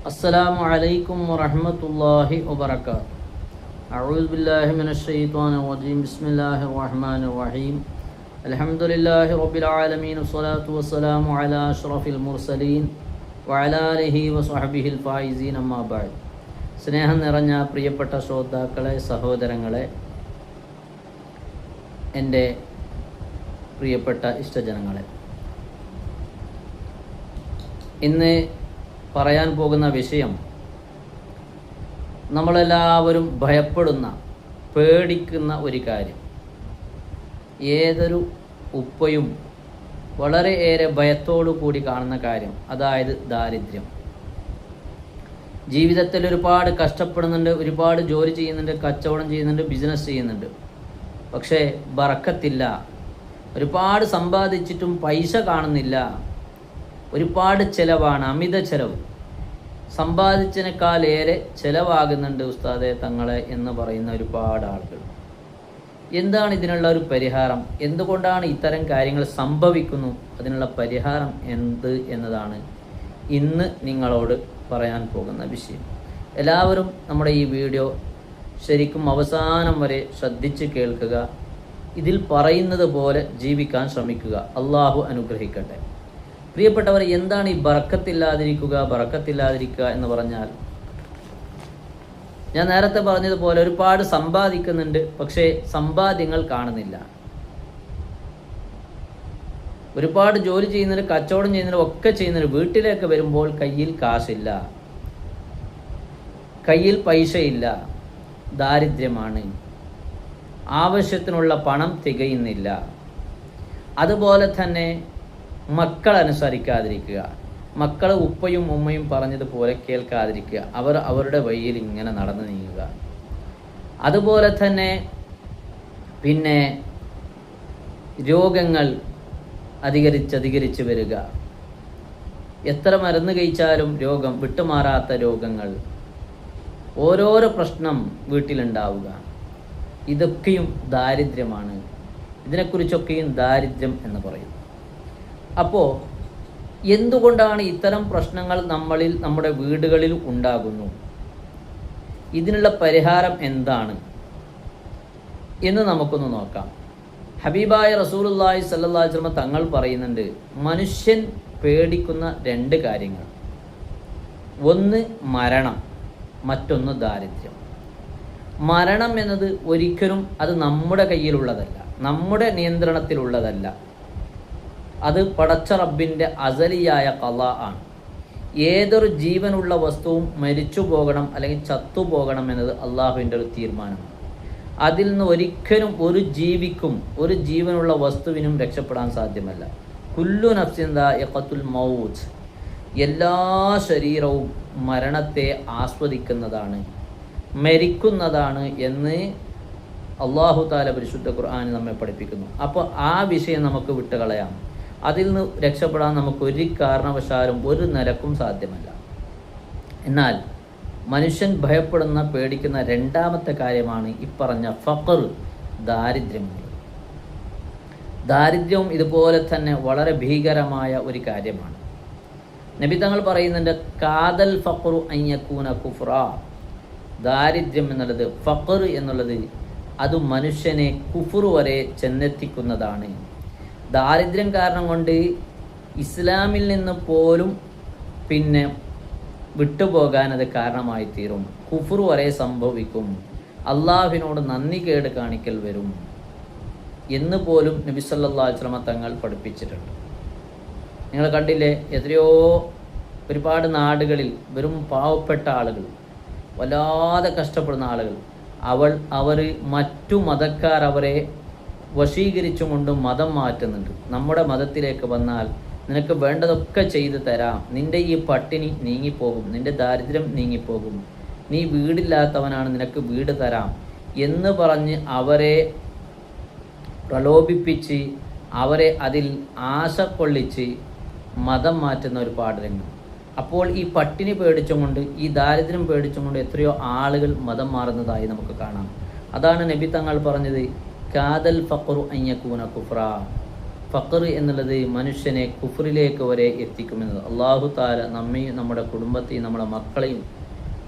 السلام عليكم ورحمة الله وبركاته. أعوذ بالله من الشيطان الرجيم. بسم الله الرحمن الرحيم. الحمد لله رب العالمين والصلاة والسلام على أشرف المرسلين وعلى آله وصحبه الفائزين أما بعد. സ്നേഹം നിറഞ്ഞ പ്രിയപ്പെട്ട ശ്രോതാക്കളെ, സഹോദരങ്ങളെ, എൻ്റെ പ്രിയപ്പെട്ട ഇഷ്ടജനങ്ങളെ, ഇന്ന് പറയാൻ പോകുന്ന വിഷയം നമ്മളെല്ലാവരും ഭയപ്പെടുന്ന, പേടിക്കുന്ന ഒരു കാര്യം. ഏതൊരു ഉപ്പയും വളരെയേറെ ഭയത്തോടു കൂടി കാണുന്ന കാര്യം, അതായത് ദാരിദ്ര്യം. ജീവിതത്തിൽ ഒരുപാട് കഷ്ടപ്പെടുന്നുണ്ട്, ഒരുപാട് ജോലി ചെയ്യുന്നുണ്ട്, കച്ചവടം ചെയ്യുന്നുണ്ട്, ബിസിനസ് ചെയ്യുന്നുണ്ട്. പക്ഷേ ബറക്കത്തില്ല. ഒരുപാട് സമ്പാദിച്ചിട്ടും പൈസ കാണുന്നില്ല. ഒരുപാട് ചിലവാണ്, അമിത ചിലവ്. സമ്പാദിച്ചതിനേക്കാളേറെ ചിലവാകുന്നുണ്ട് ഉസ്താദെ തങ്ങളെ എന്ന് പറയുന്ന ഒരുപാട് ആളുകൾ. എന്താണ് ഇതിനുള്ള ഒരു പരിഹാരം? എന്തുകൊണ്ടാണ് ഇത്തരം കാര്യങ്ങൾ സംഭവിക്കുന്നു? അതിനുള്ള പരിഹാരം എന്ത് എന്നതാണ് ഇന്ന് നിങ്ങളോട് പറയാൻ പോകുന്ന വിഷയം. എല്ലാവരും നമ്മുടെ ഈ വീഡിയോ ശരിക്കും അവസാനം വരെ ശ്രദ്ധിച്ച് കേൾക്കുക. ഇതിൽ പറയുന്നത് പോലെ ജീവിക്കാൻ ശ്രമിക്കുക. അള്ളാഹു അനുഗ്രഹിക്കട്ടെ. പ്രിയപ്പെട്ടവർ, എന്താണ് ഈ ബറക്കത്തില്ലാതിരിക്കുക എന്ന് പറഞ്ഞാൽ, ഞാൻ നേരത്തെ പറഞ്ഞതുപോലെ ഒരുപാട് സമ്പാദിക്കുന്നുണ്ട്, പക്ഷേ സമ്പാദ്യങ്ങൾ കാണുന്നില്ല. ഒരുപാട് ജോലി ചെയ്യുന്നുണ്ട്, കച്ചവടം ചെയ്യുന്നുണ്ട്, ഒക്കെ ചെയ്യുന്നുണ്ട്. വീട്ടിലേക്ക് വരുമ്പോൾ കയ്യിൽ കാശില്ല, കയ്യിൽ പൈസയില്ല, ദാരിദ്ര്യമാണ്. ആവശ്യത്തിനുള്ള പണം തികയുന്നില്ല. അതുപോലെ തന്നെ മക്കൾ അനുസരിക്കാതിരിക്കുക, മക്കൾ ഉപ്പയും ഉമ്മയും പറഞ്ഞതുപോലെ കേൾക്കാതിരിക്കുക, അവർ അവരുടെ വഴിയിൽ ഇങ്ങനെ നടന്നു നീങ്ങുക. അതുപോലെ തന്നെ പിന്നെ രോഗങ്ങൾ അധികരിച്ച് വരിക. എത്ര മരുന്ന് കഴിച്ചാലും രോഗം വിട്ടുമാറാത്ത രോഗങ്ങൾ, ഓരോരോ പ്രശ്നം വീട്ടിലുണ്ടാവുക. ഇതൊക്കെയും ദാരിദ്ര്യമാണ്. ഇതിനെക്കുറിച്ചൊക്കെയും ദാരിദ്ര്യം എന്ന് പറയും. അപ്പോൾ എന്തുകൊണ്ടാണ് ഇത്തരം പ്രശ്നങ്ങൾ നമ്മുടെ വീടുകളിൽ ഉണ്ടാകുന്നു? ഇതിനുള്ള പരിഹാരം എന്താണ് എന്ന് നമുക്കൊന്ന് നോക്കാം. ഹബീബായ റസൂലുള്ളാഹി സ്വല്ലല്ലാഹു അലൈഹി വസല്ലം തങ്ങൾ പറയുന്നുണ്ട്, മനുഷ്യൻ പേടിക്കുന്ന രണ്ട് കാര്യങ്ങൾ. ഒന്ന് മരണം, മറ്റൊന്ന് ദാരിദ്ര്യം. മരണം എന്നത് ഒരിക്കലും അത് നമ്മുടെ കയ്യിലുള്ളതല്ല, നമ്മുടെ നിയന്ത്രണത്തിലുള്ളതല്ല. അത് പടച്ച റബ്ബിൻ്റെ അസലിയായ ഖളാ ആണ്. ഏതൊരു ജീവനുള്ള വസ്തുവും മരിച്ചു പോകണം അല്ലെങ്കിൽ ചത്തുപോകണം എന്നത് അള്ളാഹുവിൻ്റെ ഒരു തീരുമാനമാണ്. അതിൽ നിന്ന് ഒരിക്കലും ഒരു ജീവിക്കും, ഒരു ജീവനുള്ള വസ്തുവിനും രക്ഷപ്പെടാൻ സാധ്യമല്ല. കുല്ലു നഫ്സിൻ ദാഇഖത്തുൽ മൗത്ത്, എല്ലാ ശരീരവും മരണത്തെ ആസ്വദിക്കുന്നതാണ്, മരിക്കുന്നതാണ് എന്ന് അള്ളാഹു തആല പരിശുദ്ധ ഖുർആനിൽ നമ്മെ പഠിപ്പിക്കുന്നു. അപ്പോൾ ആ വിഷയം നമുക്ക് വിട്ടുകളയാം. അതിൽ നിന്ന് രക്ഷപ്പെടാൻ നമുക്ക് ഒരു കാരണവശാലും ഒരു നിലക്കും സാധ്യമല്ല. എന്നാൽ മനുഷ്യൻ ഭയപ്പെടുന്ന, പേടിക്കുന്ന രണ്ടാമത്തെ കാര്യമാണ് ഈ പറഞ്ഞ ഫഖർ, ദാരിദ്ര്യം. ദാരിദ്ര്യവും ഇതുപോലെ തന്നെ വളരെ ഭീകരമായ ഒരു കാര്യമാണ്. നബി തങ്ങൾ പറയുന്നുണ്ട്, കാദൽ ഫഖറു അൻ യകൂന കുഫ്റ. ദാരിദ്ര്യം എന്നുള്ളത്, ഫഖർ എന്നുള്ളത്, അത് മനുഷ്യനെ കുഫ്ർ വരെ ചെന്നെത്തിക്കുന്നതാണ്. ദാരിദ്ര്യം കാരണം കൊണ്ട് ഇസ്ലാമിൽ നിന്ന് പോലും പിന്നെ വിട്ടുപോകാൻ അത് കാരണമായി തീരും. കുഫ്ർ വരെ സംഭവിക്കും. അള്ളാഹുവിനോട് നന്ദി കേട് കാണിക്കൽ വരും എന്ന് പോലും നബി സല്ലല്ലാഹു അലൈഹി വസല്ലം തങ്ങൾ പഠിപ്പിച്ചിട്ടുണ്ട്. നിങ്ങൾ കണ്ടില്ലേ, എത്രയോ ഒരുപാട് നാടുകളിൽ വെറും പാവപ്പെട്ട ആളുകൾ, വല്ലാതെ കഷ്ടപ്പെടുന്ന ആളുകൾ, അവർ മറ്റു മതക്കാർ അവരെ വശീകരിച്ചുകൊണ്ട് മതം മാറ്റുന്നുണ്ട്. നമ്മുടെ മതത്തിലേക്ക് വന്നാൽ നിനക്ക് വേണ്ടതൊക്കെ ചെയ്തു തരാം, നിന്റെ ഈ പട്ടിണി നീങ്ങിപ്പോകും, നിന്റെ ദാരിദ്ര്യം നീങ്ങിപ്പോകും, നീ വീടില്ലാത്തവനാണ്, നിനക്ക് വീട് തരാം എന്ന് പറഞ്ഞ് അവരെ പ്രലോഭിപ്പിച്ച്, അവരെ അതിൽ ആശ കൊള്ളിച്ച് മതം മാറ്റുന്ന ഒരുപാട് രംഗം. അപ്പോൾ ഈ പട്ടിണി പേടിച്ചുകൊണ്ട്, ഈ ദാരിദ്ര്യം പേടിച്ചുകൊണ്ട് എത്രയോ ആളുകൾ മതം മാറുന്നതായി നമുക്ക് കാണാം. അതാണ് നബി തങ്ങൾ പറഞ്ഞത്, കാദൽ ഫഖറു അൻ യകൂന കുഫ്ര. ഫഖർ എന്നുള്ളത് മനുഷ്യനെ കുഫറിലേക്ക് വരെ എത്തിക്കുമെന്നത്. അള്ളാഹു താല നമ്മയും നമ്മുടെ കുടുംബത്തെയും നമ്മുടെ മക്കളെയും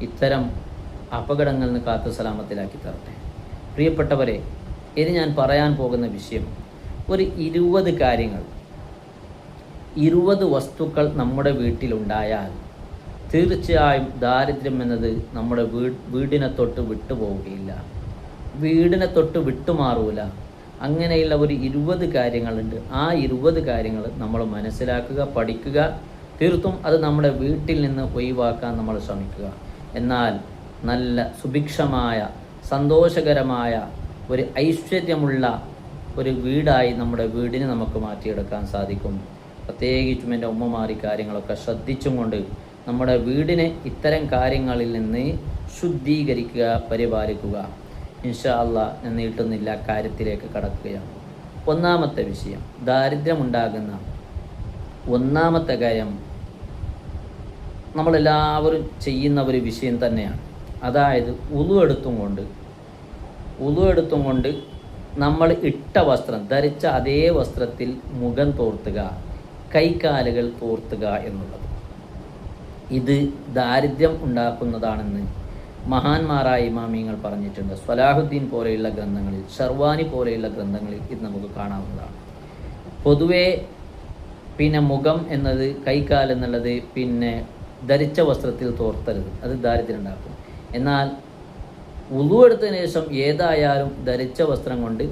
ഇത്തരം അപകടങ്ങളിൽ നിന്ന് കാത്തു സലാമത്തിലാക്കി തരട്ടെ. പ്രിയപ്പെട്ടവരെ, ഇനി ഞാൻ പറയാൻ പോകുന്ന വിഷയം ഒരു 20 കാര്യങ്ങൾ, 20 വസ്തുക്കൾ നമ്മുടെ വീട്ടിലുണ്ടായാൽ തീർച്ചയായും ദാരിദ്ര്യം എന്നത് നമ്മുടെ വീടിനെ തൊട്ട് വിട്ടുപോവുകയില്ല, വീടിനെ തൊട്ട് വിട്ടുമാറൂല. അങ്ങനെയുള്ള ഒരു 20 കാര്യങ്ങളുണ്ട്. ആ 20 കാര്യങ്ങൾ നമ്മൾ മനസ്സിലാക്കുക, പഠിക്കുക. തീർത്തും അത് നമ്മുടെ വീട്ടിൽ നിന്ന് ഒഴിവാക്കാൻ നമ്മൾ ശ്രമിക്കുക. എന്നാൽ നല്ല സുഭിക്ഷമായ സന്തോഷകരമായ ഒരു ഐശ്വര്യമുള്ള ഒരു വീടായി നമ്മുടെ വീടിനെ നമുക്ക് മാറ്റിയെടുക്കാൻ സാധിക്കും. പ്രത്യേകിച്ചും എൻ്റെ ഉമ്മമാർ ഈ കാര്യങ്ങളൊക്കെ ശ്രദ്ധിച്ചും കൊണ്ട് നമ്മുടെ വീടിനെ ഇത്തരം കാര്യങ്ങളിൽ നിന്ന് ശുദ്ധീകരിക്കുക, പരിപാലിക്കുക. ഇൻഷാ അള്ളാഹ് ഞാൻ നീട്ടുന്നില്ല, കാര്യത്തിലേക്ക് കടക്കുകയാണ്. ഒന്നാമത്തെ വിഷയം, ദാരിദ്ര്യമുണ്ടാകുന്ന ഒന്നാമത്തെ കാര്യം നമ്മളെല്ലാവരും ചെയ്യുന്ന ഒരു വിഷയം തന്നെയാണ്. അതായത് ഉളു എടുത്തും കൊണ്ട് നമ്മൾ ഇട്ട വസ്ത്രം ധരിച്ച അതേ വസ്ത്രത്തിൽ മുഖം തോർത്തുക, കൈകാലുകൾ തോർത്തുക എന്നുള്ളത്. ഇത് ദാരിദ്ര്യം ഉണ്ടാക്കുന്നതാണെന്ന് മഹാന്മാരായ ഇമാമിയങ്ങൾ പറഞ്ഞിട്ടുണ്ട്. സ്വലാഹുദ്ദീൻ പോലെയുള്ള ഗ്രന്ഥങ്ങളിൽ, ഷർവാനി പോലെയുള്ള ഗ്രന്ഥങ്ങളിൽ ഇത് നമുക്ക് കാണാവുന്നതാണ്. പൊതുവേ മുഖം എന്നത്, കൈകാൽ എന്നുള്ളത് ധരിച്ച വസ്ത്രത്തിൽ തോർത്തരുത്, അത് ദാരിദ്ര്യം ഉണ്ടാക്കും. എന്നാൽ വുളു എടുത്തതിന് ശേഷം ഏതായാലും ധരിച്ച വസ്ത്രം കൊണ്ട്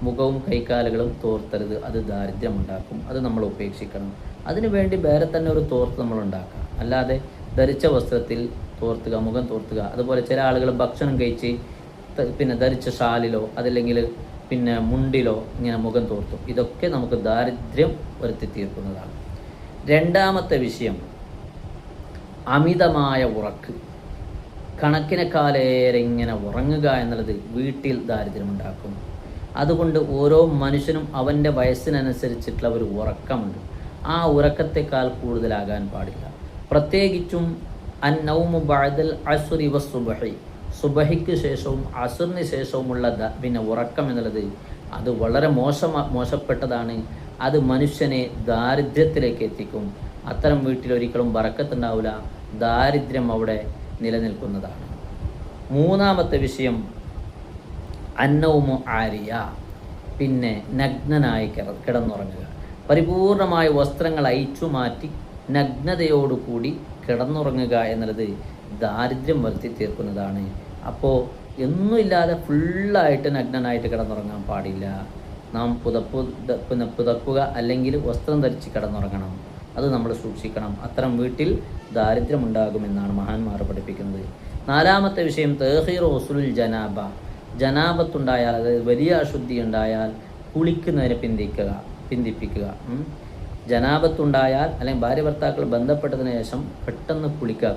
മുഖവും കൈകാലുകളും തോർത്തരുത്, അത് ദാരിദ്ര്യം ഉണ്ടാക്കും. അത് നമ്മൾ ഉപേക്ഷിക്കണം. അതിനു വേണ്ടി വേറെ തന്നെ ഒരു തോർത്ത് നമ്മൾ ഉണ്ടാക്കാം. അല്ലാതെ ധരിച്ച വസ്ത്രത്തിൽ തോർത്തുക, മുഖം തോർത്തുക. അതുപോലെ ചില ആളുകൾ ഭക്ഷണം കഴിച്ച് ധരിച്ച ഷാലിലോ അതല്ലെങ്കിൽ മുണ്ടിലോ ഇങ്ങനെ മുഖം തോർത്തും. ഇതൊക്കെ നമുക്ക് ദാരിദ്ര്യം വരുത്തി തീർക്കുന്നതാണ്. രണ്ടാമത്തെ വിഷയം, അമിതമായ ഉറക്ക്, കണക്കിനെക്കാളേറെ ഇങ്ങനെ ഉറങ്ങുക എന്നുള്ളത് വീട്ടിൽ ദാരിദ്ര്യമുണ്ടാക്കും. അതുകൊണ്ട് ഓരോ മനുഷ്യനും അവൻ്റെ വയസ്സിനനുസരിച്ചിട്ടുള്ള ഒരു ഉറക്കമുണ്ട്. ആ ഉറക്കത്തെക്കാൾ കൂടുതലാകാൻ പാടില്ല. പ്രത്യേകിച്ചും അന്നൗമു ബഅദൽ അസ്രി വസ്സുബഹി, സുബഹിക്ക് ശേഷവും അസുറിന് ശേഷവുമുള്ള ഉറക്കം എന്നുള്ളത് അത് വളരെ മോശപ്പെട്ടതാണ്. അത് മനുഷ്യനെ ദാരിദ്ര്യത്തിലേക്ക് എത്തിക്കും. അത്തരം വീട്ടിലൊരിക്കലും ബറക്കത്തുണ്ടാവില്ല, ദാരിദ്ര്യം അവിടെ നിലനിൽക്കുന്നതാണ്. മൂന്നാമത്തെ വിഷയം, അന്നൗമു ആരിയ, നഗ്നനായി കിടന്നുറങ്ങുക. പരിപൂർണമായ വസ്ത്രങ്ങൾ അയച്ചു മാറ്റി നഗ്നതയോടുകൂടി കിടന്നുറങ്ങുക എന്നുള്ളത് ദാരിദ്ര്യം വരുത്തി തീർക്കുന്നതാണ്. അപ്പോൾ ഒന്നുമില്ലാതെ ഫുള്ളായിട്ട് നഗ്നനായിട്ട് കിടന്നുറങ്ങാൻ പാടില്ല. നാം പുതക്കുക അല്ലെങ്കിൽ വസ്ത്രം ധരിച്ച് കിടന്നുറങ്ങണം. അത് നമ്മൾ സൂക്ഷിക്കണം. അത്തരം വീട്ടിൽ ദാരിദ്ര്യമുണ്ടാകുമെന്നാണ് മഹാന്മാർ പഠിപ്പിക്കുന്നത്. നാലാമത്തെ വിഷയം, തഹീർ ഉസുലുൽ ജനാബ, ജനാബത്തുണ്ടായാൽ, അതായത് വലിയ അശുദ്ധി ഉണ്ടായാൽ കുളിക്കുന്നതിനെ പിന്തിപ്പിക്കുക. ജനാബത്തുണ്ടായാൽ അല്ലെങ്കിൽ ഭാര്യ ഭർത്താക്കൾ ബന്ധപ്പെട്ടതിന് ശേഷം പെട്ടെന്ന്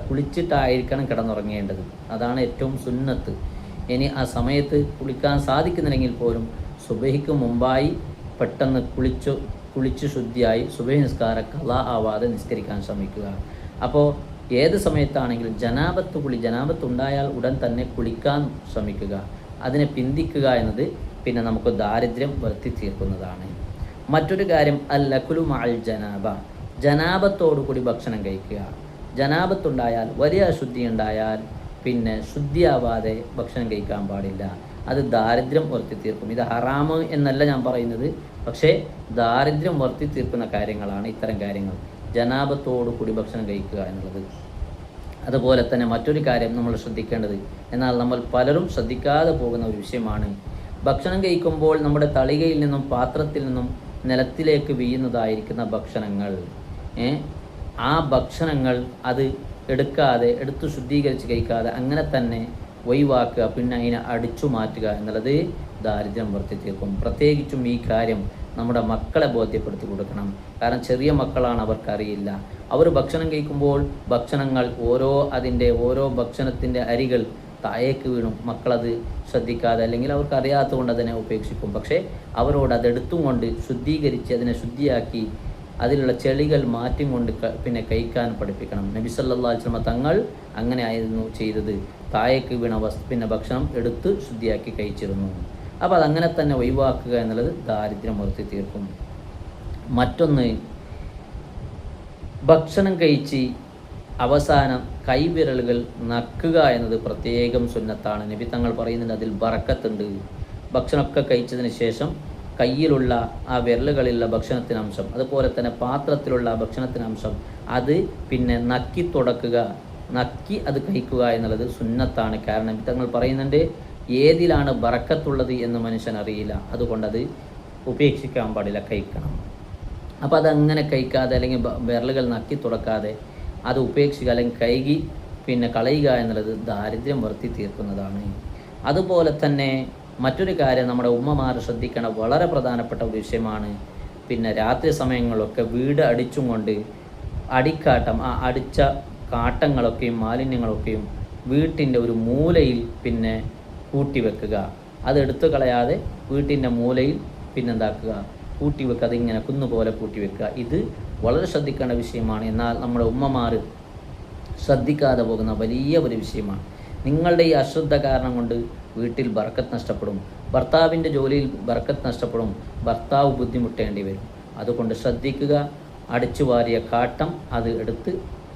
കുളിച്ചിട്ടായിരിക്കണം കിടന്നുറങ്ങേണ്ടത്. അതാണ് ഏറ്റവും സുന്നത്ത്. ഇനി ആ സമയത്ത് കുളിക്കാൻ സാധിക്കുന്നില്ലെങ്കിൽ പോലും സുബഹിക്ക് മുമ്പായി പെട്ടെന്ന് കുളിച്ച് ശുദ്ധിയായി സുബഹി നിസ്കാരം ഖളാ ആവാതെ നിസ്കരിക്കാൻ ശ്രമിക്കുക. അപ്പോൾ ഏത് സമയത്താണെങ്കിലും ജനാബത്തുണ്ടായാൽ ഉടൻ തന്നെ കുളിക്കാൻ ശ്രമിക്കുക. അതിനെ പിന്തിക്കുക എന്നത് നമുക്ക് ദാരിദ്ര്യം വരുത്തി തീർക്കുന്നതാണ്. മറ്റൊരു കാര്യം, അൽ-അക്ലു മഅൽ ജനാബ, ജനാബത്തോടുകൂടി ഭക്ഷണം കഴിക്കുക. ജനാബത്തുണ്ടായാൽ, വലിയ അശുദ്ധി ഉണ്ടായാൽ ശുദ്ധിയാവാതെ ഭക്ഷണം കഴിക്കാൻ പാടില്ല. അത് ദാരിദ്ര്യം വരുത്തി തീർക്കും. ഇത് ഹറാമ് എന്നല്ല ഞാൻ പറയുന്നത്, പക്ഷേ ദാരിദ്ര്യം വരുത്തി തീർക്കുന്ന കാര്യങ്ങളാണ് ഇത്തരം കാര്യങ്ങൾ, ജനാബത്തോടു കൂടി ഭക്ഷണം കഴിക്കുക എന്നുള്ളത്. അതുപോലെ തന്നെ മറ്റൊരു കാര്യം നമ്മൾ ശ്രദ്ധിക്കേണ്ടത്, എന്നാൽ നമ്മൾ പലരും ശ്രദ്ധിക്കാതെ പോകുന്ന ഒരു വിഷയമാണ്, ഭക്ഷണം കഴിക്കുമ്പോൾ നമ്മുടെ തളികയിൽ നിന്നും പാത്രത്തിൽ നിന്നും നിലത്തിലേക്ക് വീഴുന്നതായിരിക്കുന്ന ഭക്ഷണങ്ങൾ, ആ ഭക്ഷണങ്ങൾ അത് എടുത്ത് ശുദ്ധീകരിച്ച് കഴിക്കാതെ അങ്ങനെ തന്നെ ഒഴിവാക്കുക, അതിനെ അടിച്ചു മാറ്റുക എന്നുള്ളത് ദാരിദ്ര്യം വരുത്തി തീർക്കും. പ്രത്യേകിച്ചും ഈ കാര്യം നമ്മുടെ മക്കളെ ബോധ്യപ്പെടുത്തി കൊടുക്കണം. കാരണം ചെറിയ മക്കളാണ്, അവർക്കറിയില്ല. അവർ ഭക്ഷണം കഴിക്കുമ്പോൾ ഭക്ഷണങ്ങൾ ഓരോ ഭക്ഷണത്തിൻ്റെ അരികൾ താഴേക്ക് വീണും മക്കളത് ശ്രദ്ധിക്കാതെ അല്ലെങ്കിൽ അവർക്ക് അറിയാത്തതുകൊണ്ട് അതിനെ ഉപേക്ഷിക്കും. പക്ഷേ അവരോട് അതെടുത്തും കൊണ്ട് ശുദ്ധീകരിച്ച് അതിനെ ശുദ്ധിയാക്കി അതിലുള്ള ചെളികൾ മാറ്റി കൊണ്ട് കഴിക്കാൻ പഠിപ്പിക്കണം. നബി സല്ലല്ലാഹു അലൈഹി വസല്ലം തങ്ങൾ അങ്ങനെ ആയിരുന്നു ചെയ്തത്. താഴേക്ക് വീണ ഭക്ഷണം എടുത്ത് ശുദ്ധിയാക്കി കഴിച്ചിരുന്നു. അപ്പോൾ അതങ്ങനെ തന്നെ ഒഴിവാക്കുക എന്നുള്ളത് ദാരിദ്ര്യം വരുത്തി തീർക്കും. മറ്റൊന്ന്, ഭക്ഷണം കഴിച്ച് അവസാനം കൈവിരലുകൾ നക്കുക എന്നത് പ്രത്യേകം സുന്നത്താണ്. നബി തങ്ങൾ പറയുന്നുണ്ട് അതിൽ ബറക്കത്തുണ്ട്. ഭക്ഷണമൊക്കെ കഴിച്ചതിന് ശേഷം കയ്യിലുള്ള ആ വിരലുകളിലുള്ള ഭക്ഷണത്തിനംശം, അതുപോലെ തന്നെ പാത്രത്തിലുള്ള ഭക്ഷണത്തിനംശം അത് പിന്നെ നക്കി തുടക്കുക, നക്കി അത് കഴിക്കുക എന്നുള്ളത് സുന്നത്താണ്. കാരണം നബി തങ്ങൾ പറയുന്നുണ്ട് ഏതിലാണ് ബറക്കത്തുള്ളത് എന്ന് മനുഷ്യൻ അറിയില്ല, അതുകൊണ്ടത് ഉപേക്ഷിക്കാൻ പാടില്ല, കഴിക്കണം. അപ്പോൾ അതങ്ങനെ കഴിക്കാതെ അല്ലെങ്കിൽ വിരലുകൾ നക്കി തുടക്കാതെ അത് ഉപേക്ഷിക്കുക അല്ലെങ്കിൽ കൈകി പിന്നെ കളയുക എന്നുള്ളത് ദാരിദ്ര്യം വരുത്തി തീർക്കുന്നതാണ്. അതുപോലെ തന്നെ മറ്റൊരു കാര്യം നമ്മുടെ ഉമ്മമാർ ശ്രദ്ധിക്കേണ്ട വളരെ പ്രധാനപ്പെട്ട ഒരു വിഷയമാണ്. പിന്നെ രാത്രി സമയങ്ങളിലൊക്കെ വീട് അടിച്ചും കൊണ്ട് അടിക്കാട്ടം, ആ അടിച്ച കാട്ടങ്ങളൊക്കെയും മാലിന്യങ്ങളൊക്കെയും വീട്ടിൻ്റെ ഒരു മൂലയിൽ പിന്നെ കൂട്ടിവെക്കുക. അത് എടുത്തു കളയാതെ വീട്ടിൻ്റെ മൂലയിൽ പിന്നെന്താക്കുക, കൂട്ടിവെക്കുക, അതിങ്ങനെ കുന്നുപോലെ കൂട്ടിവെക്കുക. ഇത് വളരെ ശ്രദ്ധിക്കേണ്ട വിഷയമാണ്. എന്നാൽ നമ്മുടെ ഉമ്മമാർ ശ്രദ്ധിക്കാതെ പോകുന്ന വലിയ ഒരു വിഷയമാണ്. നിങ്ങളുടെ ഈ അശ്രദ്ധ കാരണം കൊണ്ട് വീട്ടിൽ ബർക്കത്ത് നഷ്ടപ്പെടും, ഭർത്താവിൻ്റെ ജോലിയിൽ ബർക്കത്ത് നഷ്ടപ്പെടും, ഭർത്താവ് ബുദ്ധിമുട്ടേണ്ടി വരും. അതുകൊണ്ട് ശ്രദ്ധിക്കുക. അടിച്ചു വാരിയ കാട്ടം അത് എടുത്ത്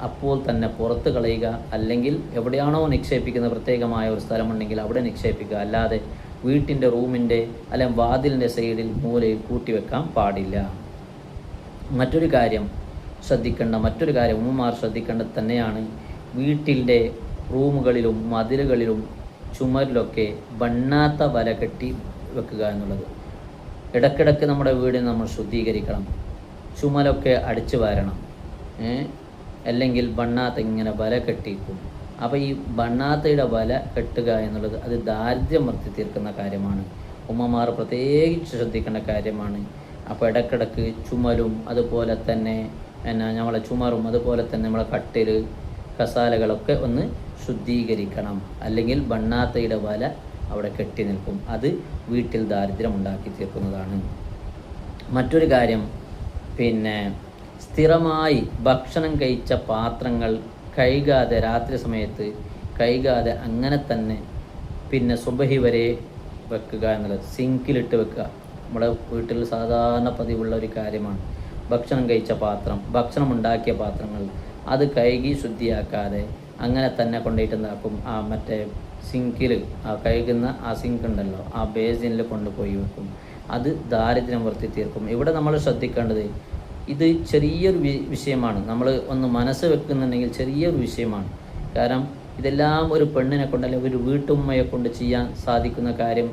അപ്പോൾ തന്നെ പുറത്ത് കളയുക, അല്ലെങ്കിൽ എവിടെയാണോ നിക്ഷേപിക്കുന്ന പ്രത്യേകമായ ഒരു സ്ഥലമുണ്ടെങ്കിൽ അവിടെ നിക്ഷേപിക്കുക. അല്ലാതെ വീട്ടിൻ്റെ റൂമിൻ്റെ അല്ലെങ്കിൽ വാതിലിൻ്റെ സൈഡിൽ മൂലയിൽ കൂട്ടിവെക്കാൻ പാടില്ല. മറ്റൊരു കാര്യം ഉമ്മമാർ ശ്രദ്ധിക്കേണ്ടത് തന്നെയാണ്, വീട്ടിൻ്റെ റൂമുകളിലും മതിലുകളിലും ചുമരിലൊക്കെ ബണ്ണാത്ത വല കെട്ടി വെക്കുക എന്നുള്ളത്. ഇടയ്ക്കിടയ്ക്ക് നമ്മുടെ വീടിനെ നമ്മൾ ശുദ്ധീകരിക്കണം, ചുമലൊക്കെ അടിച്ചു വാരണം. അല്ലെങ്കിൽ ബണ്ണാത്ത ഇങ്ങനെ വല കെട്ടിയിരിക്കും. അപ്പോൾ ഈ ബണ്ണാത്തയുടെ വല കെട്ടുക എന്നുള്ളത് അത് ദാരിദ്ര്യം വർത്തി തീർക്കുന്ന കാര്യമാണ്. ഉമ്മമാർ പ്രത്യേകിച്ച് ശ്രദ്ധിക്കേണ്ട കാര്യമാണ്. അപ്പോൾ ഇടയ്ക്കിടയ്ക്ക് ചുമലും അതുപോലെ തന്നെ നമ്മളെ ചുമറും അതുപോലെ തന്നെ നമ്മളെ കട്ടിൽ കസാലകളൊക്കെ ഒന്ന് ശുദ്ധീകരിക്കണം. അല്ലെങ്കിൽ ബണ്ണാത്തയുടെ വല അവിടെ കെട്ടി നിൽക്കും, അത് വീട്ടിൽ ദാരിദ്ര്യം ഉണ്ടാക്കി തീർക്കുന്നതാണ്. മറ്റൊരു കാര്യം, പിന്നെ സ്ഥിരമായി ഭക്ഷണം കഴിച്ച പാത്രങ്ങൾ കഴുകാതെ, രാത്രി സമയത്ത് കഴുകാതെ അങ്ങനെ തന്നെ പിന്നെ സുബഹി വരെ വെക്കുക എന്നുള്ളത്, സിങ്കിലിട്ട് വെക്കുക. നമ്മുടെ വീട്ടിൽ സാധാരണ പതിവുള്ള ഒരു കാര്യമാണ്. ഭക്ഷണം കഴിച്ച പാത്രം, ഭക്ഷണം ഉണ്ടാക്കിയ പാത്രങ്ങൾ അത് കഴുകി ശുദ്ധിയാക്കാതെ അങ്ങനെ തന്നെ കൊണ്ടുപോയിട്ട് എന്താക്കും, ആ മറ്റേ സിങ്കിൽ, ആ കഴുകുന്ന ആ സിങ്ക് ഉണ്ടല്ലോ, ആ ബേസിനിൽ കൊണ്ടുപോയി വെക്കും. അത് ദാരിദ്ര്യം വരുത്തി തീർക്കും. ഇവിടെ നമ്മൾ ശ്രദ്ധിക്കേണ്ടത്, ഇത് ചെറിയൊരു വിഷയമാണ്. നമ്മൾ ഒന്ന് മനസ്സ് വെക്കുന്നുണ്ടെങ്കിൽ ചെറിയൊരു വിഷയമാണ്. കാരണം ഇതെല്ലാം ഒരു പെണ്ണിനെ കൊണ്ട് അല്ലെങ്കിൽ ഒരു വീട്ടുമ്മയെ കൊണ്ട് ചെയ്യാൻ സാധിക്കുന്ന കാര്യം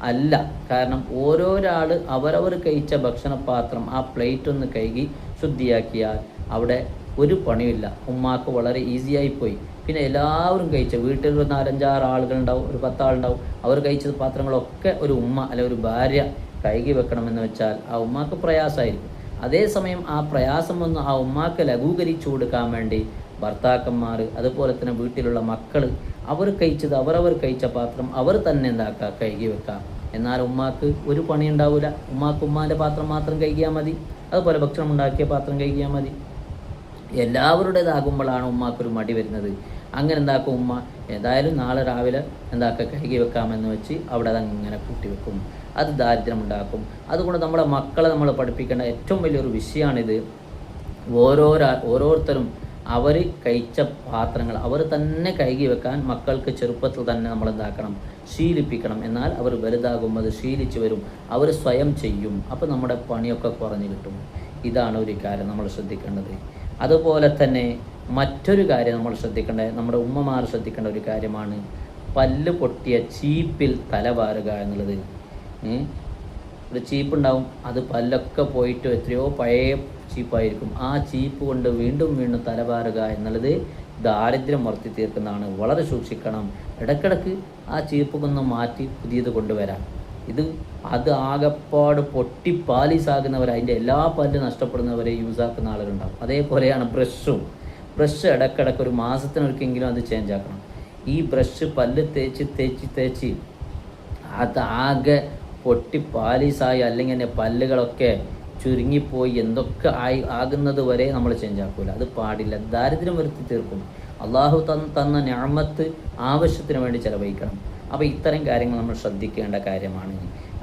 അല്ല. കാരണം ഓരോരാൾ അവരവർ കഴിച്ച ഭക്ഷണപാത്രം ആ പ്ലേറ്റ് ഒന്ന് കഴുകി ശുദ്ധിയാക്കിയാൽ അവിടെ ഒരു പണിയില്ല. ഉമ്മാക്ക് വളരെ ഈസിയായിപ്പോയി. പിന്നെ എല്ലാവരും കഴിച്ച വീട്ടിൽ ഒരു 4-5-6 ആളുകളുണ്ടാവും, ഒരു 10 ആളുണ്ടാവും. അവർ കഴിച്ച പാത്രങ്ങളൊക്കെ ഒരു ഉമ്മ അല്ലെങ്കിൽ ഒരു ഭാര്യ കഴുകി വെക്കണമെന്ന് വെച്ചാൽ ആ ഉമ്മാക്ക് പ്രയാസമായിരിക്കും. അതേസമയം ആ പ്രയാസം ഒന്ന് ആ ഉമ്മാക്ക് ലഘൂകരിച്ചു കൊടുക്കാൻ വേണ്ടി ഭർത്താക്കന്മാർ അതുപോലെ തന്നെ വീട്ടിലുള്ള മക്കൾ അവർ കഴിച്ചത് അവരവർ കഴിച്ച പാത്രം അവർ തന്നെ എന്താക്കുക, കഴുകി വെക്കുക. എന്നാൽ ഉമ്മാക്ക് ഒരു പണി ഉണ്ടാവില്ല. ഉമ്മാക്ക് ഉമ്മാൻ്റെ പാത്രം മാത്രം കഴുകിയാൽ മതി, അതുപോലെ ഭക്ഷണം ഉണ്ടാക്കിയ പാത്രം കഴുകിയാൽ മതി. എല്ലാവരുടേതാകുമ്പോഴാണ് ഉമ്മാക്കൊരു മടി വരുന്നത്. അങ്ങനെ എന്താക്കും, ഉമ്മ ഏതായാലും നാളെ രാവിലെ എന്താക്കുക കഴുകി വെക്കാമെന്ന് വെച്ച് അവിടെ അതങ്ങനെ കൂട്ടിവെക്കും. അത് ദാരിദ്ര്യം ഉണ്ടാക്കും. അതുകൊണ്ട് നമ്മുടെ മക്കളെ നമ്മൾ പഠിപ്പിക്കേണ്ട ഏറ്റവും വലിയൊരു വിഷയമാണിത്. ഓരോരുത്തരും അവർ കഴിച്ച പാത്രങ്ങൾ അവർ തന്നെ കഴുകി വെക്കാൻ മക്കൾക്ക് ചെറുപ്പത്തിൽ തന്നെ നമ്മൾ എന്താക്കണം, ശീലിപ്പിക്കണം. എന്നാൽ അവർ വലുതാകുമ്പോൾ അത് ശീലിച്ച് വരും, അവർ സ്വയം ചെയ്യും. അപ്പോൾ നമ്മുടെ പണിയൊക്കെ കുറഞ്ഞു കിട്ടും. ഇതാണ് ഒരു കാര്യം നമ്മൾ ശ്രദ്ധിക്കേണ്ടത്. അതുപോലെ തന്നെ മറ്റൊരു കാര്യം നമ്മൾ ശ്രദ്ധിക്കേണ്ടത്, നമ്മുടെ ഉമ്മമാർ ശ്രദ്ധിക്കേണ്ട ഒരു കാര്യമാണ് പല്ല് പൊട്ടിയ ചീപ്പിൽ തലവാരുക എന്നുള്ളത്. ഒരു ചീപ്പുണ്ടാവും, അത് പല്ലൊക്കെ പോയിട്ട് എത്രയോ പഴയ ചീപ്പായിരിക്കും. ആ ചീപ്പ് കൊണ്ട് വീണ്ടും വീണ്ടും തലവാരുക എന്നുള്ളത് ദാരിദ്ര്യം വർത്തി തീർക്കുന്നതാണ്. വളരെ സൂക്ഷിക്കണം. ഇടയ്ക്കിടയ്ക്ക് ആ ചീപ്പൊന്ന് മാറ്റി പുതിയത് കൊണ്ടുവരാം. അത് ആകപ്പാട് പൊട്ടി പാലീസാകുന്നവർ, അതിൻ്റെ എല്ലാ പല്ല് നഷ്ടപ്പെടുന്നവരെ യൂസാക്കുന്ന ആളുകളുണ്ടാവും. അതേപോലെയാണ് ബ്രഷ് ഇടയ്ക്കിടയ്ക്ക് ഒരു മാസത്തിനൊരിക്കെങ്കിലും അത് ചേഞ്ച് ആക്കണം. ഈ ബ്രഷ് പല്ല് തേച്ച് അത് ആകെ പൊട്ടി പാലീസായി അല്ലെങ്കിൽ എൻ്റെ പല്ലുകളൊക്കെ ചുരുങ്ങിപ്പോയി എന്തൊക്കെ ആകുന്നത് വരെ നമ്മൾ ചേഞ്ച് ആക്കൂല. അത് പാടില്ല, ദാരിദ്ര്യം വരുത്തി തീർക്കും. അള്ളാഹു തന്ന നിഅമത്ത് ആവശ്യത്തിന് വേണ്ടി ചെലവഴിക്കണം. അപ്പോൾ ഇത്തരം കാര്യങ്ങൾ നമ്മൾ ശ്രദ്ധിക്കേണ്ട കാര്യമാണ്.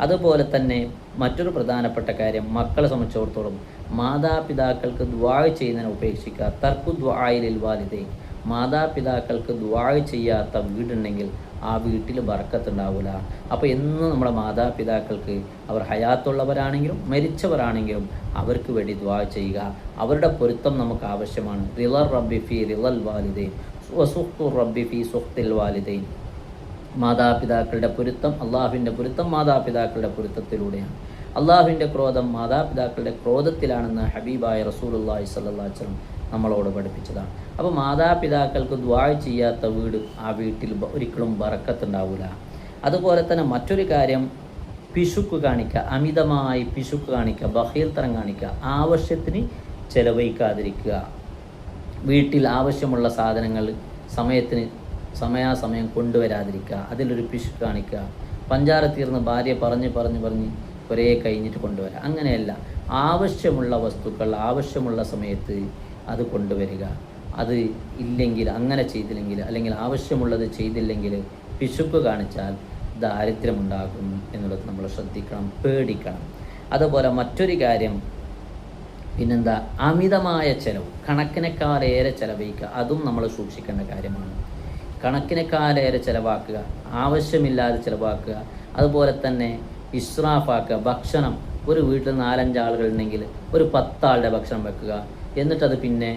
അതുപോലെ തന്നെ മറ്റൊരു പ്രധാനപ്പെട്ട കാര്യം, മക്കളെ സംബന്ധിച്ചിടത്തോളം മാതാപിതാക്കൾക്ക് ദുആ ചെയ്യുന്നതിനെ ഉപേക്ഷിക്കുക. തർക്കു ദുആഇൽ വാലിദൈൻ, മാതാപിതാക്കൾക്ക് ദുആ ചെയ്യാത്ത വീടുണ്ടെങ്കിൽ ആ വീട്ടിൽ ബർക്കത്തുണ്ടാവില്ല. അപ്പോൾ എന്നും നമ്മുടെ മാതാപിതാക്കൾക്ക്, അവർ ഹയാത്തുള്ളവരാണെങ്കിലും മരിച്ചവരാണെങ്കിലും, അവർക്ക് വേണ്ടി ദുആ ചെയ്യുക. അവരുടെ പൊരുത്തം നമുക്ക് ആവശ്യമാണ്. റിളർ റബ്ബി ഫി റിളൽ വാലിദൈൻ വസുഖ്തു റബ്ബി ഫി സുഖ്തിൽ വാലിദൈൻ. മാതാപിതാക്കളുടെ പൊരുത്തം, അള്ളാഹുവിൻ്റെ പൊരുത്തം മാതാപിതാക്കളുടെ പൊരുത്തത്തിലൂടെയാണ്. അള്ളാഹുവിൻ്റെ ക്രോധം മാതാപിതാക്കളുടെ ക്രോധത്തിലാണെന്ന് ഹബീബായ റസൂലുള്ളാഹി സ്വല്ലല്ലാഹു അലൈഹി വസല്ലം നമ്മളോട് പഠിപ്പിച്ചതാണ്. അപ്പോൾ മാതാപിതാക്കൾക്ക് ദുആ ചെയ്യാത്ത വീട്, ആ വീട്ടിൽ ഒരിക്കലും ബറക്കത്തുണ്ടാവില്ല. അതുപോലെ തന്നെ മറ്റൊരു കാര്യം, പിശുക്ക് കാണിക്കുക, അമിതമായി പിശുക്ക് കാണിക്കുക, ബഖീൽത്തരം കാണിക്കുക, ആവശ്യത്തിന് ചെലവഴിക്കാതിരിക്കുക. വീട്ടിൽ ആവശ്യമുള്ള സാധനങ്ങൾ സമയാസമയം കൊണ്ടുവരാതിരിക്കുക, അതിലൊരു പിശുക്ക് കാണിക്കുക. പഞ്ചാര തീർന്ന് ഭാര്യ പറഞ്ഞ് കുറേ കഴിഞ്ഞിട്ട് കൊണ്ടുവരിക, അങ്ങനെയല്ല. ആവശ്യമുള്ള വസ്തുക്കൾ ആവശ്യമുള്ള സമയത്ത് അത് കൊണ്ടുവരിക. അത് ഇല്ലെങ്കിൽ, അങ്ങനെ ചെയ്തില്ലെങ്കിൽ, അല്ലെങ്കിൽ ആവശ്യമുള്ളത് ചെയ്തില്ലെങ്കിൽ പിശുക്ക് കാണിച്ചാൽ ദാരിദ്ര്യമുണ്ടാകും എന്നുള്ളത് നമ്മൾ ശ്രദ്ധിക്കണം, പേടിക്കണം. അതുപോലെ മറ്റൊരു കാര്യം പിന്നെന്താ, അമിതമായ ചെലവ്, കണക്കിനേക്കാളേറെ ചെലവഴിക്കുക, അതും നമ്മൾ സൂക്ഷിക്കേണ്ട കാര്യമാണ്. കണക്കിനേക്കാളേറെ ചിലവാക്കുക, ആവശ്യമില്ലാതെ ചിലവാക്കുക. അതുപോലെ തന്നെ ഇസ്രാഫാക്കുക. ഭക്ഷണം, ഒരു വീട്ടിൽ 4-5 ആളുകളുണ്ടെങ്കിൽ ഒരു 10 ആളുടെ ഭക്ഷണം വെക്കുക. എന്നിട്ടത് പിന്നെ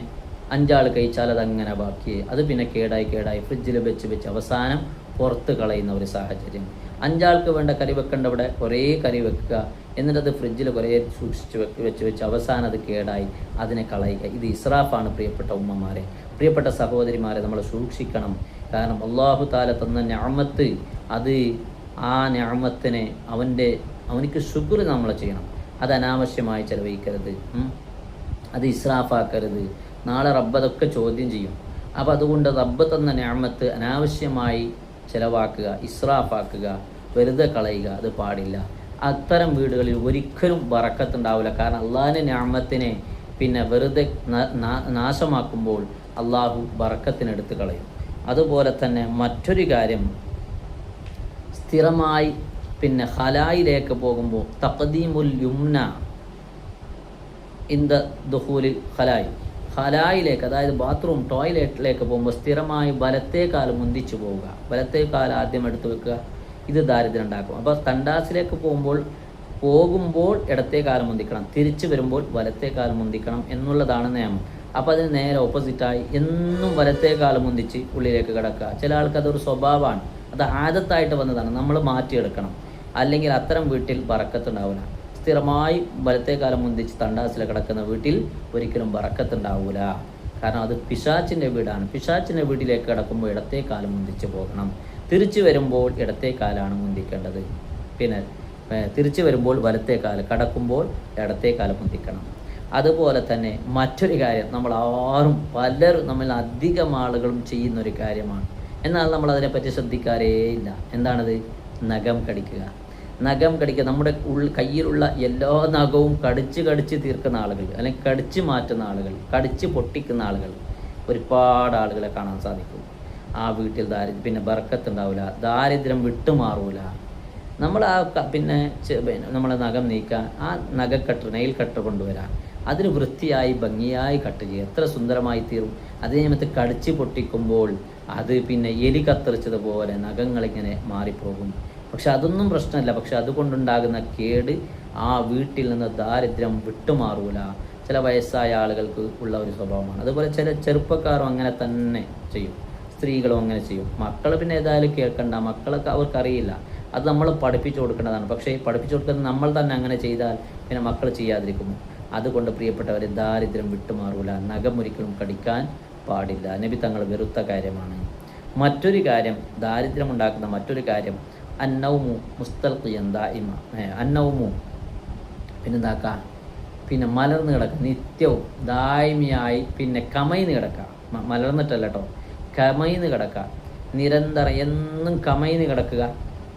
5 ആൾ കഴിച്ചാൽ അതങ്ങനെ ബാക്കി, അത് പിന്നെ കേടായി ഫ്രിഡ്ജിൽ വെച്ച് അവസാനം പുറത്ത് കളയുന്ന ഒരു സാഹചര്യം. 5 ആൾക്ക് വേണ്ട കറി വെക്കേണ്ടവിടെ കുറേ കറി വെക്കുക, എന്നിട്ടത് ഫ്രിഡ്ജിൽ കുറേ സൂക്ഷിച്ച് വെച്ച് അവസാനം അത് കേടായി, അതിനെ കളയുക. ഇത് ഇസ്രാഫാണ്. പ്രിയപ്പെട്ട ഉമ്മമാരെ, പ്രിയപ്പെട്ട സഹോദരിമാരെ, നമ്മൾ സൂക്ഷിക്കണം. കാരണം അല്ലാഹു തആല തന്ന നിഅമത്ത്, അത് ആ നിഅമത്തിനെ അവനിക്ക് ശുക്ർ നമ്മൾ ചെയ്യണം. അത് അനാവശ്യമായി ചെലവഴിക്കരുത്, അത് ഇസ്രാഫാക്കരുത്. നാളെ റബ്ബ് അതൊക്കെ ചോദ്യം ചെയ്യും. അപ്പോൾ അതുകൊണ്ട് റബ്ബ് തന്ന നിഅമത്ത് അനാവശ്യമായി ചിലവാക്കുക, ഇസ്രാഫാക്കുക, വെറുതെ കളയുക, അത് പാടില്ല. അത്തരം വീടുകളിൽ ഒരിക്കലും ബറക്കത്തുണ്ടാവില്ല. കാരണം അള്ളാഹിൻ്റെ നിഅമത്തിനെ പിന്നെ വെറുതെ നാശമാക്കുമ്പോൾ അള്ളാഹു ബറക്കത്തിനെടുത്ത് കളയും. അതുപോലെ തന്നെ മറ്റൊരു കാര്യം, സ്ഥിരമായി പിന്നെ ഹലായിലേക്ക് പോകുമ്പോൾ തഖ്ദീമുൽ യുംന ഇന്ദ ദുഖൂലി ഹലായിലേക്ക്, അതായത് ബാത്റൂം ടോയ്ലറ്റിലേക്ക് പോകുമ്പോൾ സ്ഥിരമായി വലത്തേ കാല് മുന്തിച്ചു പോവുക, വലത്തേ കാല് ആദ്യം എടുത്തു വെക്കുക. ഇത് ദാരിദ്ര്യം ഉണ്ടാക്കും. അപ്പോൾ തണ്ടാസിലേക്ക് പോകുമ്പോൾ ഇടത്തേ കാലം മുന്തിക്കണം, തിരിച്ചു വരുമ്പോൾ വലത്തേ കാലം മുന്തിക്കണം എന്നുള്ളതാണ് നിയമം. അപ്പോൾ അതിന് നേരെ ഓപ്പോസിറ്റായി എന്നും വലത്തേ കാലം മുന്തിച്ച് ഉള്ളിലേക്ക് കിടക്കുക. ചില ആൾക്ക് അതൊരു സ്വഭാവമാണ്, അത് ആദത്തായിട്ട് വന്നതാണ്, നമ്മൾ മാറ്റിയെടുക്കണം. അല്ലെങ്കിൽ അത്തരം വീട്ടിൽ ബറക്കത്തുണ്ടാവില്ല. സ്ഥിരമായി വലത്തേ കാലം മുന്തിച്ച് തണ്ടാസിൽ കിടക്കുന്ന വീട്ടിൽ ഒരിക്കലും ബറക്കത്തുണ്ടാവില്ല. കാരണം അത് പിശാച്ചിൻ്റെ വീടാണ്. പിശാച്ചിൻ്റെ വീട്ടിലേക്ക് കിടക്കുമ്പോൾ ഇടത്തേ കാലം മുന്തിച്ച് പോകണം. തിരിച്ചു വരുമ്പോൾ ഇടത്തേ കാലാണ് മുന്തിക്കേണ്ടത്. പിന്നെ തിരിച്ചു വരുമ്പോൾ വലത്തേ കാല്, കടക്കുമ്പോൾ ഇടത്തേ കാലം മുന്തിക്കണം. അതുപോലെ തന്നെ മറ്റൊരു കാര്യം, നമ്മിൽ അധികം ആളുകളും ചെയ്യുന്നൊരു കാര്യമാണ്, എന്നാൽ നമ്മൾ അതിനെപ്പറ്റി ശ്രദ്ധിക്കാറേ ഇല്ല. എന്താണത്? നഖം കടിക്കുക. നമ്മുടെ കയ്യിലുള്ള എല്ലാ നഖവും കടിച്ച് തീർക്കുന്ന ആളുകൾ, അല്ലെങ്കിൽ കടിച്ച് മാറ്റുന്ന ആളുകൾ, കടിച്ച് പൊട്ടിക്കുന്ന ആളുകൾ, ഒരുപാട് ആളുകളെ കാണാൻ സാധിക്കും. ആ വീട്ടിൽ പിന്നെ ബർക്കത്തുണ്ടാവില്ല, ദാരിദ്ര്യം വിട്ടുമാറൂല. നമ്മൾ നമ്മളെ നഖം നീക്കാൻ ആ നെയിൽ കട്ടർ കൊണ്ടുവരാം, അതിന് വൃത്തിയായി ഭംഗിയായി കട്ട് ചെയ്യുക, എത്ര സുന്ദരമായി തീരും. അതേ സമയത്ത് കടിച്ച് പൊട്ടിക്കുമ്പോൾ അത് പിന്നെ എലി കത്തറിച്ചതുപോലെ നഖങ്ങളിങ്ങനെ മാറിപ്പോകും. പക്ഷെ അതൊന്നും പ്രശ്നമല്ല. പക്ഷെ അതുകൊണ്ടുണ്ടാകുന്ന കേട് ആ വീട്ടിൽ നിന്ന് ദാരിദ്ര്യം വിട്ടുമാറൂല. ചില വയസ്സായ ആളുകൾക്ക് ഉള്ള ഒരു സ്വഭാവമാണ്. അതുപോലെ ചില ചെറുപ്പക്കാരും അങ്ങനെ തന്നെ ചെയ്യും, സ്ത്രീകളും അങ്ങനെ ചെയ്യും. മക്കൾ പിന്നെ ഏതായാലും കേൾക്കണ്ട, മക്കളൊക്കെ അവർക്കറിയില്ല, അത് നമ്മൾ പഠിപ്പിച്ചു കൊടുക്കേണ്ടതാണ്. പക്ഷേ പഠിപ്പിച്ചു കൊടുക്കുന്നത് നമ്മൾ തന്നെ അങ്ങനെ ചെയ്താൽ പിന്നെ മക്കൾ ചെയ്യാതിരിക്കുമോ? അതുകൊണ്ട് പ്രിയപ്പെട്ടവർ, ദാരിദ്ര്യം വിട്ടുമാറൂല, നഖം ഒരിക്കലും കടിക്കാൻ പാടില്ല. നബി തങ്ങൾ വെറുത്ത കാര്യമാണ്. മറ്റൊരു കാര്യം, ദാരിദ്ര്യം ഉണ്ടാക്കുന്ന മറ്റൊരു കാര്യം, അന്നൗമു മുസ്തൽഖിയൻ ദായിമ, അന്നൗമു പിന്നെ മലർന്ന് കിടക്കുക, നിത്യവും ദായിമിയായി, പിന്നെ കമൈന്ന് കിടക്കുക, മലർന്നിട്ടല്ല കേട്ടോ, കമൈന്ന് കിടക്കുക, നിരന്തരം എന്നും കമൈന്ന് കിടക്കുക,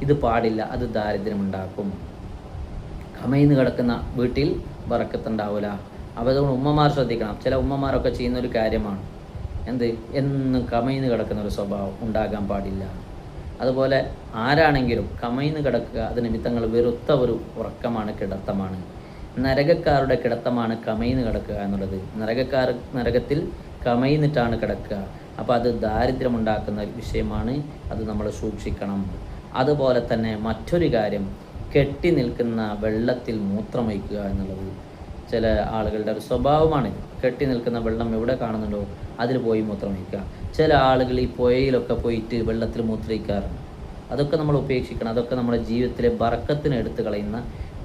ഇത് പാടില്ല, അത് ദാരിദ്ര്യമുണ്ടാക്കും. കമൈന്ന് കിടക്കുന്ന വീട്ടിൽ ബറക്കത്തുണ്ടാവില്ല. അപ്പോൾ അതുകൊണ്ട് ഉമ്മമാർ ശ്രദ്ധിക്കണം. ചില ഉമ്മമാരൊക്കെ ചെയ്യുന്നൊരു കാര്യമാണ്, എന്നും കമൈന്ന് കിടക്കുന്ന ഒരു സ്വഭാവം ഉണ്ടാകാൻ പാടില്ല. അതുപോലെ ആരാണെങ്കിലും കമൈന്ന് കിടക്കുക, അത് നിമിത്തങ്ങൾ വെറുത്ത ഒരു ഉറക്കമാണ്, കിടത്തമാണ്. നരകക്കാരുടെ കിടത്തമാണ് കമൈന്ന് കിടക്കുക എന്നുള്ളത്. നരകത്തിൽ കമൈന്നിട്ടാണ് കിടക്കുക. അപ്പോൾ അത് ദാരിദ്ര്യമുണ്ടാക്കുന്ന വിഷയമാണ്, അത് നമ്മൾ സൂക്ഷിക്കണം. അതുപോലെ തന്നെ മറ്റൊരു കാര്യം, കെട്ടി നിൽക്കുന്ന വെള്ളത്തിൽ മൂത്രമൊഴിക്കുക എന്നുള്ളത് ചില ആളുകളുടെ ഒരു സ്വഭാവമാണ്. കെട്ടി നിൽക്കുന്ന വെള്ളം എവിടെ കാണുന്നുണ്ടോ അതിൽ പോയി മൂത്രമൊഴിക്കുക. ചില ആളുകൾ ഈ പുഴയിലൊക്കെ പോയിട്ട് വെള്ളത്തിൽ മൂത്രമൊഴിക്കാറുണ്ട്. അതൊക്കെ നമ്മൾ ഉപേക്ഷിക്കണം. അതൊക്കെ നമ്മുടെ ജീവിതത്തിലെ ബറക്കത്തിന് എടുത്തു കളയുന്ന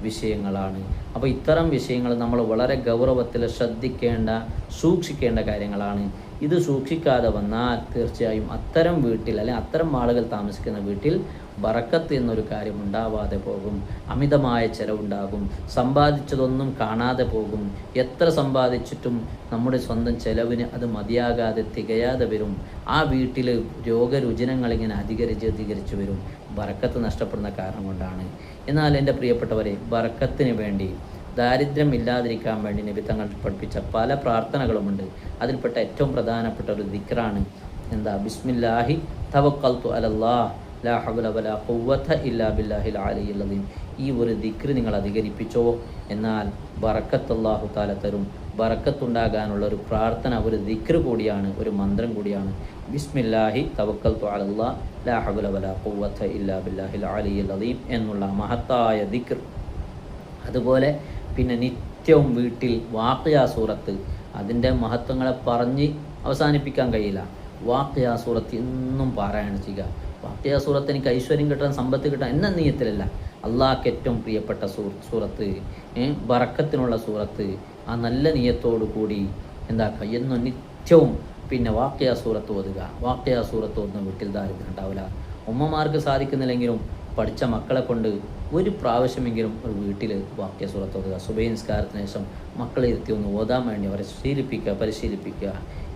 വിഷയങ്ങളാണ്. അപ്പോൾ ഇത്തരം വിഷയങ്ങൾ നമ്മൾ വളരെ ഗൗരവത്തിൽ ശ്രദ്ധിക്കേണ്ട, സൂക്ഷിക്കേണ്ട കാര്യങ്ങളാണ്. ഇത് സൂക്ഷിക്കാതെ വന്നാൽ തീർച്ചയായും അത്തരം വീട്ടിൽ, അല്ലെങ്കിൽ അത്തരം ആളുകൾ താമസിക്കുന്ന വീട്ടിൽ ബറക്കത്ത് എന്നൊരു കാര്യം ഉണ്ടാവാതെ പോകും. അമിതമായ ചിലവുണ്ടാകും. സമ്പാദിച്ചതൊന്നും കാണാതെ പോകും. എത്ര സമ്പാദിച്ചിട്ടും നമ്മുടെ സ്വന്തം ചിലവിന് അത് മതിയാകാതെ, തികയാതെ വരും. ആ വീട്ടിൽ രോഗരുചിനങ്ങളിങ്ങനെ അധികരിച്ച് വരും. ബറക്കത്ത് നഷ്ടപ്പെടുന്ന കാരണം കൊണ്ടാണ്. എന്നാൽ എൻ്റെ പ്രിയപ്പെട്ടവരെ, ബറക്കത്തിന് വേണ്ടി, ദാരിദ്ര്യം ഇല്ലാതിരിക്കാൻ വേണ്ടി നബി തങ്ങൾ പഠിപ്പിച്ച പല പ്രാർത്ഥനകളുമുണ്ട്. അതിൽപ്പെട്ട ഏറ്റവും പ്രധാനപ്പെട്ട ഒരു ദിക്റാണ് എന്താ? ബിസ്മില്ലാഹി തവക്കൽതു അലല്ലാഹ് ലാ ഹൗല വലാ ഖുവത ഇല്ലാ ബില്ലാഹിൽ അലിയിൽ അദീം. ഈ ഒരു ദിക്ർ നിങ്ങൾ അധികരിപ്പിച്ചോ, എന്നാൽ ബറക്കത്ത് അല്ലാഹു തആല തരും. ബറക്കത്തുണ്ടാകാനുള്ള ഒരു പ്രാർത്ഥന, ഒരു ദിക്ർ കൂടിയാണ്, ഒരു മന്ത്രം കൂടിയാണ്. ബിസ്മില്ലാഹി തവക്കൽതു അലല്ലാഹ് ലാ ഹൗല വലാ ഖുവത ഇല്ലാ ബില്ലാഹിൽ അലിയിൽ അദീം എന്നുള്ള മഹത്തായ ദിക്ർ. അതുപോലെ പിന്നെ നിത്യവും വീട്ടിൽ വാഖിയ സൂറത്ത്, അതിൻ്റെ മഹത്വങ്ങളെ പറഞ്ഞ് അവസാനിപ്പിക്കാൻ കഴിയില്ല. വാഖിയ സൂറത്ത് എന്നും പാരായണം ചെയ്യുക. വാഖിയ സൂറത്ത് എനിക്ക് ഐശ്വര്യം കിട്ടാൻ, സമ്പത്ത് കിട്ടാൻ എന്ന നീയത്തിലല്ല. അള്ളാഹ്ക്ക് ഏറ്റവും പ്രിയപ്പെട്ട സൂറത്ത്, ബറക്കത്തിനുള്ള സൂറത്ത്, ആ നല്ല നീയത്തോടു കൂടി എന്താക്കുക എന്നും നിത്യവും പിന്നെ വാഖിയ സൂറത്ത് ഓതുക. വാഖിയ സൂറത്ത് ഓതുന്ന വീട്ടിൽ ദാരിദ്ര്യം ഉണ്ടാവില്ല. ഉമ്മമാർക്ക് സാധിക്കുന്നില്ലെങ്കിലും പഠിച്ച മക്കളെ കൊണ്ട് ഒരു പ്രാവശ്യമെങ്കിലും ഒരു വീട്ടിൽ വാഖിയ സൂറത്ത് ഓതുക. സുബഹി നിസ്കാരത്തിന് ശേഷം മക്കളെ ഇരുത്തി ഒന്ന് ഓതാൻ വേണ്ടി അവരെ പരിശീലിപ്പിക്കുക.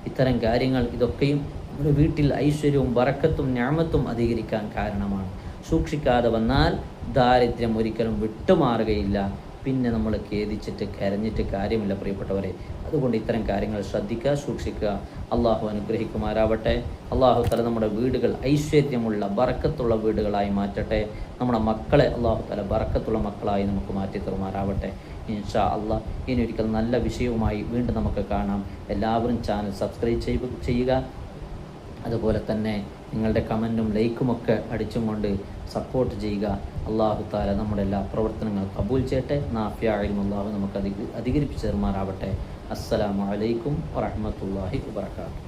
ഇത്തരം കാര്യങ്ങൾ ഇതൊക്കെയും ഒരു വീട്ടിൽ ഐശ്വര്യവും ബറക്കത്തും ഞാമത്തും അധികരിക്കാൻ കാരണമാണ്. സൂക്ഷിക്കാതെ വന്നാൽ ദാരിദ്ര്യം ഒരിക്കലും വിട്ടുമാറുകയില്ല. പിന്നെ നമ്മൾ ഖേദിച്ചിട്ട് കരഞ്ഞിട്ട് കാര്യമില്ല പ്രിയപ്പെട്ടവരെ. അതുകൊണ്ട് ഇത്തരം കാര്യങ്ങൾ ശ്രദ്ധിക്കുക, സൂക്ഷിക്കുക. അള്ളാഹു അനുഗ്രഹിക്കുമാറാവട്ടെ. അള്ളാഹു തആല നമ്മുടെ വീടുകൾ ഐശ്വര്യമുള്ള ബറക്കത്തുള്ള വീടുകളായി മാറ്റട്ടെ. നമ്മുടെ മക്കളെ അള്ളാഹു തആല ബറക്കത്തുള്ള മക്കളായി നമുക്ക് മാറ്റി തരുമാറാവട്ടെ. ഇൻഷാ അള്ളാഹ് ഇനി ഒരിക്കൽ നല്ല വിഷയവുമായി വീണ്ടും നമുക്ക് കാണാം. എല്ലാവരും ചാനൽ സബ്സ്ക്രൈബ് ചെയ്യുക. അതുപോലെ തന്നെ നിങ്ങളുടെ കമൻറ്റും ലൈക്കുമൊക്കെ അടിച്ചും കൊണ്ട് സപ്പോർട്ട് ചെയ്യുക. അള്ളാഹു തആല നമ്മുടെ എല്ലാ പ്രവർത്തനങ്ങളും കബൂൽ ചെയ്യട്ടെ. നാഫിയ ഇൽമു അള്ളാഹു നമുക്ക് അധികരിപ്പിച്ച് തരുമാറാവട്ടെ. അസ്സലാമു അലൈക്കും വറഹ്മത്തുള്ളാഹി വബറകാതുഹു.